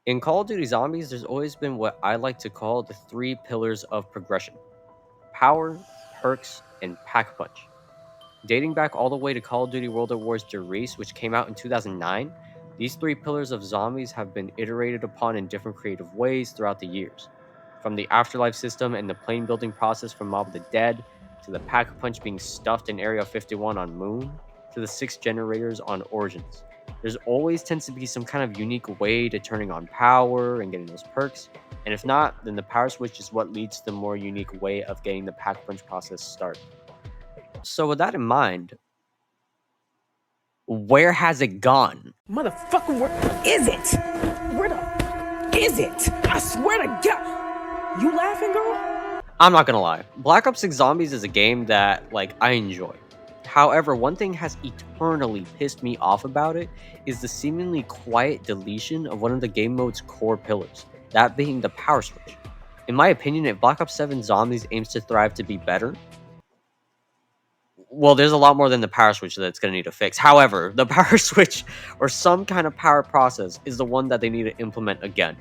In Call of Duty Zombies, there's always been what I like to call the three pillars of progression: power, perks, and pack-a-punch. Dating back all the way to Call of Duty World at War's Der Race, which came out in 2009, these three pillars of zombies have been iterated upon in different creative ways throughout the years. From the afterlife system and the plane building process from Mob of the Dead, to the pack-a-punch being stuffed in Area 51 on Moon, to the six generators on Origins. There's always tends to be some kind of unique way to turning on power and getting those perks, and if not, then the power switch is what leads to the more unique way of getting the pack-a-punch process started. So with that in mind, where has it gone? Motherfucker, where is it? Where the is it? I swear to God. You laughing, girl? I'm not gonna lie. Black Ops 6 Zombies is a game that, I enjoy. However, one thing has eternally pissed me off about it is the seemingly quiet deletion of one of the game mode's core pillars, that being the power switch. In my opinion, if Black Ops 7 Zombies aims to thrive to be better, well, there's a lot more than the power switch that's going to need to fix. However, the power switch or some kind of power process is the one that they need to implement again.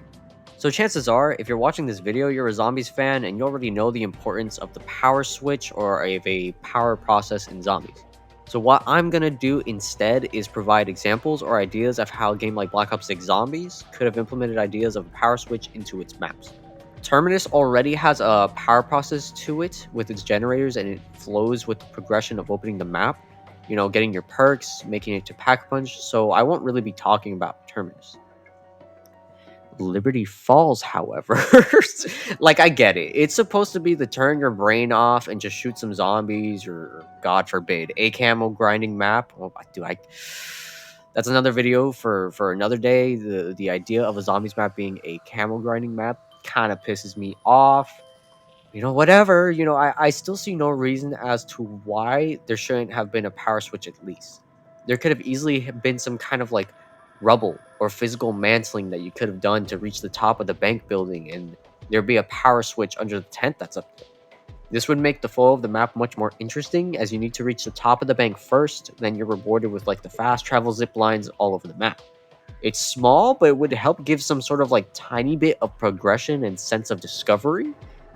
So chances are, if you're watching this video, you're a Zombies fan and you already know the importance of the power switch or of a power process in Zombies. So what I'm going to do instead is provide examples or ideas of how a game like Black Ops 6 Zombies could have implemented ideas of a power switch into its maps. Terminus already has a power process to it with its generators, and it flows with the progression of opening the map, getting your perks, making it to Pack-a-Punch, so I won't really be talking about Terminus. Liberty Falls, however, I get it. It's supposed to be the turn your brain off and just shoot some zombies, or God forbid, a camo grinding map. Oh, that's another video for another day. The idea of a zombies map being a camo grinding map kind of pisses me off. Whatever. I still see no reason as to why there shouldn't have been a power switch at least. There could have easily been some kind of rubble or physical mantling that you could have done to reach the top of the bank building, and there'd be a power switch under the tent that's up there. This would make the flow of the map much more interesting, as you need to reach the top of the bank first, then you're rewarded with the fast travel zip lines all over the map. It's small, but it would help give some sort of tiny bit of progression and sense of discovery,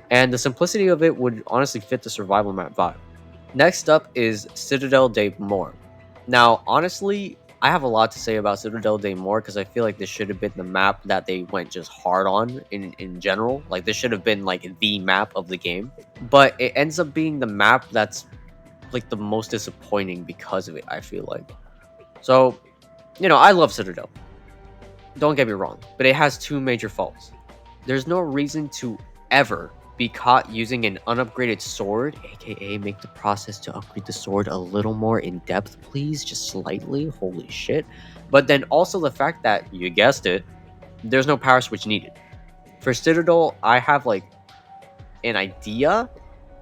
and the simplicity of it would honestly fit the survival map vibe. Next up is Citadel de Mor. Now, honestly, I have a lot to say about Citadel de Mor because I feel like this should have been the map that they went just hard on in general. This should have been the map of the game. But it ends up being the map that's the most disappointing because of it, I feel like. So, I love Citadel. Don't get me wrong, but it has two major faults. There's no reason to ever be caught using an unupgraded sword, aka make the process to upgrade the sword a little more in depth, please, just slightly, holy shit. But then also the fact that, you guessed it, there's no power switch needed. For Citadel, I have an idea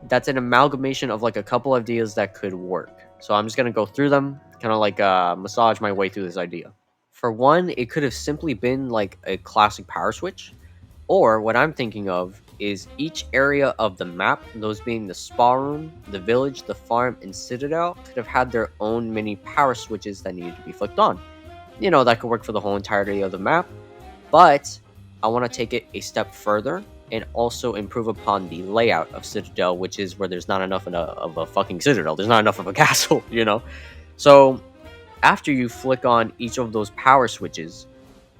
that's an amalgamation of a couple of ideas that could work. So I'm just gonna go through them, kind of massage my way through this idea. For one, it could have simply been a classic power switch. Or what I'm thinking of is each area of the map, those being the spa room, the village, the farm, and Citadel, could have had their own mini power switches that needed to be flicked on. That could work for the whole entirety of the map, but I want to take it a step further and also improve upon the layout of Citadel, which is where there's not enough of a fucking Citadel. There's not enough of a castle, So after you flick on each of those power switches,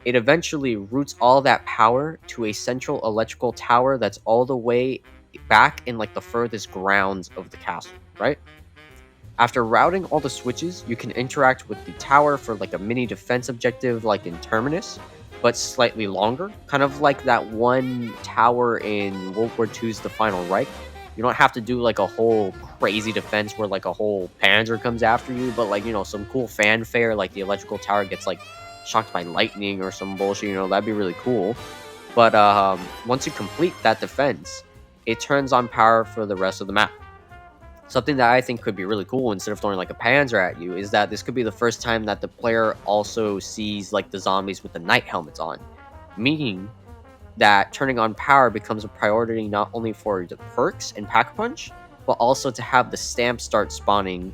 it eventually routes all that power to a central electrical tower that's all the way back in the furthest grounds of the castle, right? After routing all the switches, you can interact with the tower for a mini defense objective like in Terminus, but slightly longer, kind of like that one tower in World War II's The Final Reich. You don't have to do a whole crazy defense where a whole panzer comes after you, but some cool fanfare, the electrical tower gets shocked by lightning or some bullshit, that'd be really cool. But once you complete that defense, it turns on power for the rest of the map. Something that I think could be really cool, instead of throwing a panzer at you, is that this could be the first time that the player also sees the zombies with the night helmets on, meaning that turning on power becomes a priority not only for the perks and Pack-a-Punch, but also to have the stamp start spawning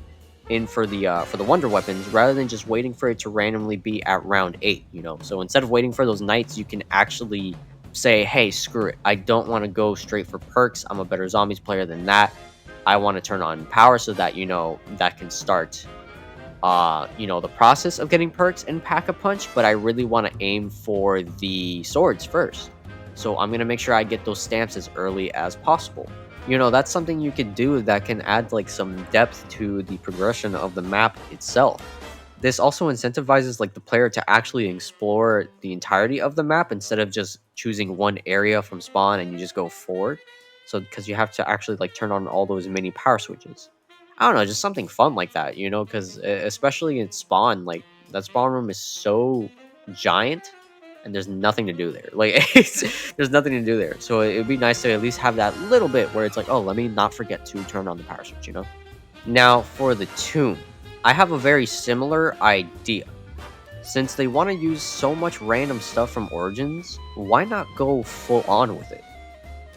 in for the wonder weapons rather than just waiting for it to randomly be at round 8, you know. So instead of waiting for those knights, you can actually say, hey, screw it, I don't want to go straight for perks, I'm a better zombies player than that. I want to turn on power so that, you know, that can start you know, the process of getting perks in Pack-a-Punch, but I really want to aim for the swords first. So I'm going to make sure I get those stamps as early as possible. You know, that's something you could do that can add like some depth to the progression of the map itself. This also incentivizes like the player to actually explore the entirety of the map instead of just choosing one area from spawn and you just go forward. So because you have to actually like turn on all those mini power switches. I don't know, just something fun like that, you know, because especially in spawn, like that spawn room is so giant and there's nothing to do there. Like there's nothing to do there. So it'd be nice to at least have that little bit where it's like, oh, let me not forget to turn on the power switch, you know? Now for the tomb, I have a very similar idea. Since they want to use so much random stuff from Origins, why not go full on with it?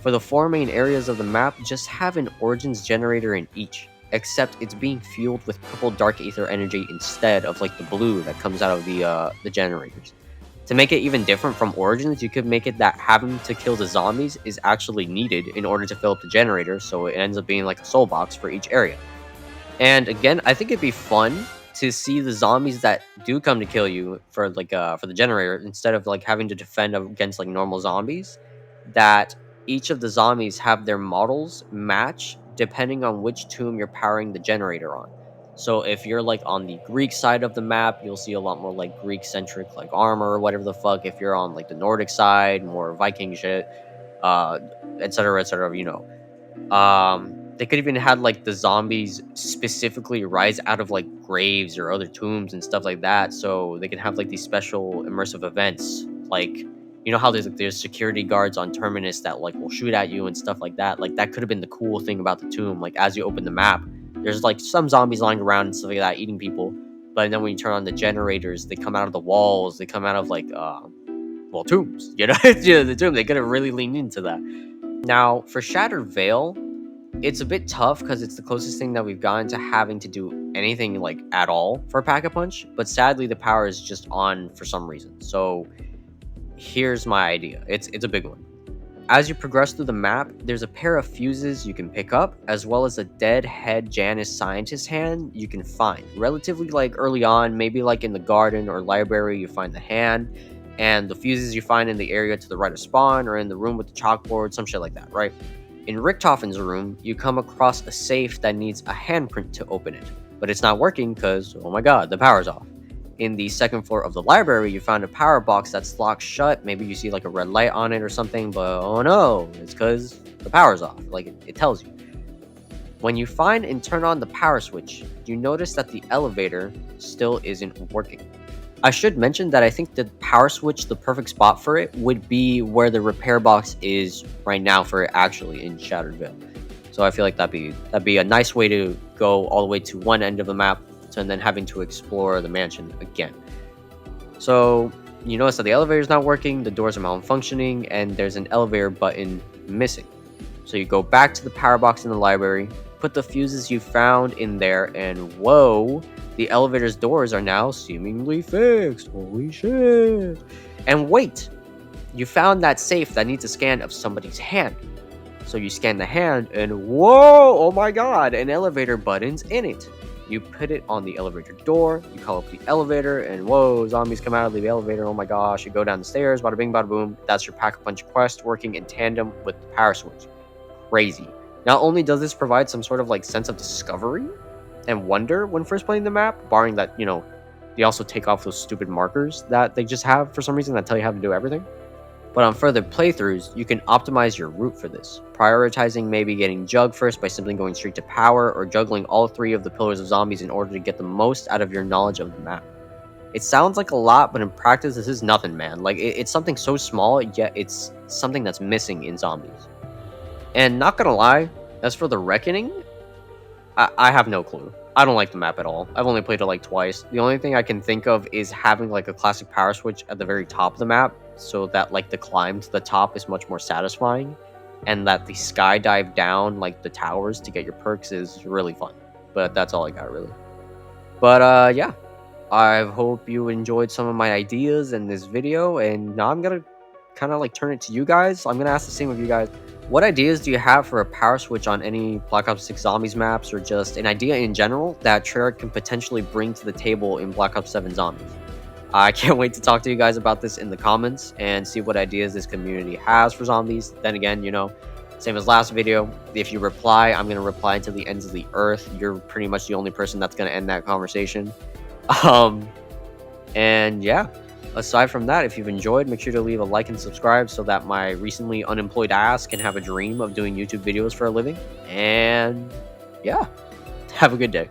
For the 4 main areas of the map, just have an Origins generator in each, except it's being fueled with purple dark ether energy instead of like the blue that comes out of the generators. To make it even different from Origins, you could make it that having to kill the zombies is actually needed in order to fill up the generator, so it ends up being like a soul box for each area. And again, I think it'd be fun to see the zombies that do come to kill you for the generator instead of like having to defend against like normal zombies. That each of the zombies have their models match depending on which tomb you're powering the generator on. So if you're like on the Greek side of the map, you'll see a lot more like Greek centric like armor or whatever the fuck. If you're on like the Nordic side, more Viking shit, uh, etc. etc. You know. They could even had like the zombies specifically rise out of like graves or other tombs and stuff like that, so they can have like these special immersive events. Like, you know how there's security guards on Terminus that like will shoot at you and stuff like that. Like that could have been the cool thing about the tomb. Like as you open the map, there's like some zombies lying around and stuff like that eating people. But then when you turn on the generators, they come out of the walls. They come out of like well, tombs. You know, yeah, the tomb. They could have really leaned into that. Now for Shattered Veil, it's a bit tough because it's the closest thing that we've gotten to having to do anything like at all for Pack-a-Punch, but sadly the power is just on for some reason. So here's my idea. It's a big one. As you progress through the map, there's a pair of fuses you can pick up, as well as a dead head Janus scientist hand you can find. Relatively like early on, maybe like in the garden or library, you find the hand, and the fuses you find in the area to the right of spawn or in the room with the chalkboard, some shit like that, right? In Richtofen's room, you come across a safe that needs a handprint to open it, but it's not working because, oh my god, the power's off. In the second floor of the library, you found a power box that's locked shut. Maybe you see like a red light on it or something, but oh no, it's because the power's off. Like it tells you. When you find and turn on the power switch, you notice that the elevator still isn't working. I should mention that I think the power switch, the perfect spot for it, would be where the repair box is right now for it actually in Shattered Veil. So I feel like that'd be a nice way to go all the way to one end of the map and then having to explore the mansion again. So you notice that the elevator is not working, the doors are malfunctioning, and there's an elevator button missing. So you go back to the power box in the library, put the fuses you found in there, and whoa, the elevator's doors are now seemingly fixed. Holy shit. And wait, you found that safe that needs a scan of somebody's hand. So you scan the hand, and whoa, oh my god, an elevator button's in it. You put it on the elevator door, you call up the elevator, and whoa, zombies come out of the elevator, oh my gosh, you go down the stairs, bada bing, bada boom. That's your Pack-a-Punch quest working in tandem with the power switch. Crazy. Not only does this provide some sort of like sense of discovery and wonder when first playing the map, barring that, you know, they also take off those stupid markers that they just have for some reason that tell you how to do everything. But on further playthroughs, you can optimize your route for this, prioritizing maybe getting Jug first by simply going straight to power, or juggling all 3 of the pillars of zombies in order to get the most out of your knowledge of the map. It sounds like a lot, but in practice this is nothing, man. Like, it's something so small, yet it's something that's missing in zombies. And not gonna lie, as for the Reckoning, I have no clue. I don't like the map at all. I've only played it like twice. The only thing I can think of is having like a classic power switch at the very top of the map, so that like the climb to the top is much more satisfying, and that the skydive down like the towers to get your perks is really fun. But that's all I got really. But yeah, I hope you enjoyed some of my ideas in this video, and now I'm gonna kind of like turn it to you guys. I'm gonna ask the same of you guys. What ideas do you have for a power switch on any Black Ops 6 Zombies maps, or just an idea in general that Treyarch can potentially bring to the table in Black Ops 7 Zombies? I can't wait to talk to you guys about this in the comments and see what ideas this community has for zombies. Then again, you know, same as last video, if you reply, I'm going to reply until the ends of the earth. You're pretty much the only person that's going to end that conversation. Um, and yeah, aside from that, if you've enjoyed, make sure to leave a like and subscribe so that my recently unemployed ass can have a dream of doing YouTube videos for a living. And yeah, have a good day.